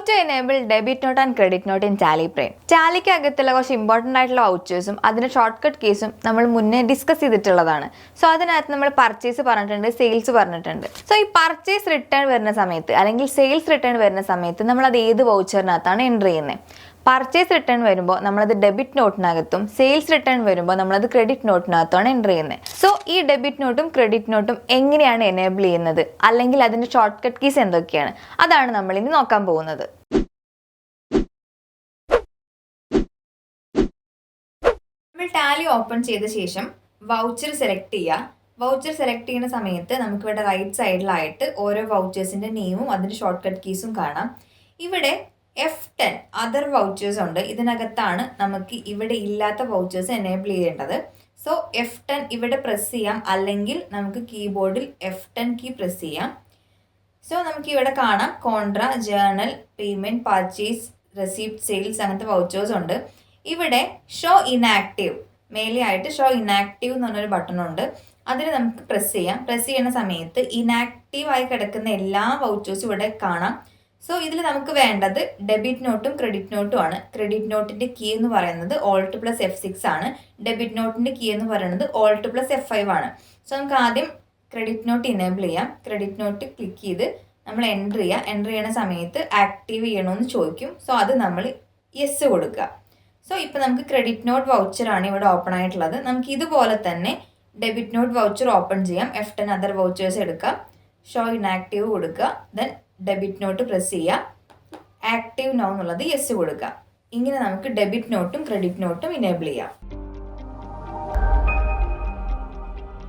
to enable debit note and credit note in Tally Prime. ടാലിക്ക് അകത്തുള്ള കുറച്ച് important ആയിട്ടുള്ള വൗച്ചേഴ്സും അതിൻ്റെ ഷോർട്ട് കട്ട് കേസും നമ്മൾ മുന്നേ ഡിസ്കസ് ചെയ്തിട്ടുള്ളതാണ്. സോ അതിനകത്ത് നമ്മൾ പർച്ചേസ് പറഞ്ഞിട്ടുണ്ട്, സെയിൽസ് പറഞ്ഞിട്ടുണ്ട്. സോ ഈ പർച്ചേസ് റിട്ടേൺ വരുന്ന സമയത്ത് അല്ലെങ്കിൽ സെയിൽസ് റിട്ടേൺ വരുന്ന സമയത്ത് നമ്മൾ അത് ഏത് വൗച്ചറിനകത്താണ് എൻ്റർ ചെയ്യുന്നത്? പർച്ചേസ് റിട്ടേൺ വരുമ്പോൾ നമ്മളത് ഡെബിറ്റ് നോട്ടിനകത്തും സെയിൽസ് റിട്ടേൺ വരുമ്പോൾ നമ്മളത് ക്രെഡിറ്റ് നോട്ടിനകത്താണ് എൻ്റർ ചെയ്യുന്നത്. സോ ഈ ഡെബിറ്റ് നോട്ടും ക്രെഡിറ്റ് നോട്ടും എങ്ങനെയാണ് എനേബിൾ ചെയ്യുന്നത്, അല്ലെങ്കിൽ അതിൻ്റെ ഷോർട്ട് കട്ട് കീസ് എന്തൊക്കെയാണ്, അതാണ് നമ്മൾ ഇനി നോക്കാൻ പോകുന്നത്. നമ്മൾ ടാലി ഓപ്പൺ ചെയ്ത ശേഷം വൗച്ചർ സെലക്ട് ചെയ്യുക. വൗച്ചർ സെലക്ട് ചെയ്യുന്ന സമയത്ത് നമുക്കിവിടെ റൈറ്റ് സൈഡിലായിട്ട് ഓരോ വൗച്ചേഴ്സിൻ്റെ നെയിമും അതിൻ്റെ ഷോർട്ട് കട്ട് കീസും കാണാം. ഇവിടെ F10 അതർ വൗച്ചേഴ്സ് ഉണ്ട്. ഇതിനകത്താണ് നമുക്ക് ഇവിടെ ഇല്ലാത്ത വൗച്ചേഴ്സ് എനേബിൾ ചെയ്യേണ്ടത്. സോ F10 ഇവിടെ പ്രസ് ചെയ്യാം, അല്ലെങ്കിൽ നമുക്ക് കീബോർഡിൽ F10 കീ പ്രസ് ചെയ്യാം. സോ നമുക്ക് ഇവിടെ കാണാം contra, journal, payment, purchase, receipt, sales അങ്ങനത്തെ വൗച്ചേഴ്സ് ഉണ്ട്. ഇവിടെ ഷോ ഇനാക്റ്റീവ്, മേലെ ആയിട്ട് ഷോ ഇനാക്റ്റീവ് എന്ന് പറഞ്ഞൊരു ബട്ടൺ ഉണ്ട്. അതിൽ നമുക്ക് പ്രസ് ചെയ്യാം. പ്രസ് ചെയ്യുന്ന സമയത്ത് ഇനാക്റ്റീവായി കിടക്കുന്ന എല്ലാ വൗച്ചേഴ്സും ഇവിടെ കാണാം. സോ ഇതിൽ നമുക്ക് വേണ്ടത് ഡെബിറ്റ് നോട്ടും ക്രെഡിറ്റ് നോട്ടും ആണ്. ക്രെഡിറ്റ് നോട്ടിൻ്റെ കീ എന്ന് പറയുന്നത് Alt+F6 ആണ്. ഡെബിറ്റ് നോട്ടിൻ്റെ കീ എന്ന് പറയുന്നത് Alt+F5 ആണ്. സോ നമുക്ക് ആദ്യം ക്രെഡിറ്റ് നോട്ട് ഇനേബിൾ ചെയ്യാം. ക്രെഡിറ്റ് നോട്ട് ക്ലിക്ക് ചെയ്ത് നമ്മൾ എൻ്റർ ചെയ്യുക. എൻ്റർ ചെയ്യുന്ന സമയത്ത് ആക്റ്റീവ് ചെയ്യണമെന്ന് ചോദിക്കും. സോ അത് നമ്മൾ യെസ് കൊടുക്കുക. സോ ഇപ്പോൾ നമുക്ക് ക്രെഡിറ്റ് നോട്ട് വൗച്ചറാണ് ഇവിടെ ഓപ്പൺ ആയിട്ടുള്ളത്. നമുക്ക് ഇതുപോലെ തന്നെ ഡെബിറ്റ് നോട്ട് വൗച്ചർ ഓപ്പൺ ചെയ്യാം. F10 അതർ വൗച്ചേഴ്സ് എടുക്കാം, ഷോ ഇനാക്റ്റീവ് കൊടുക്കുക, ദെൻ ഡെബിറ്റ് നോട്ട് പ്രസ് ചെയ്യുക, ആക്റ്റീവ് നോ എന്നുള്ളത് യെസ് കൊടുക്കുക. ഇങ്ങനെ നമുക്ക് ഡെബിറ്റ് നോട്ടും ക്രെഡിറ്റ് നോട്ടും ഇനേബിൾ ചെയ്യാം.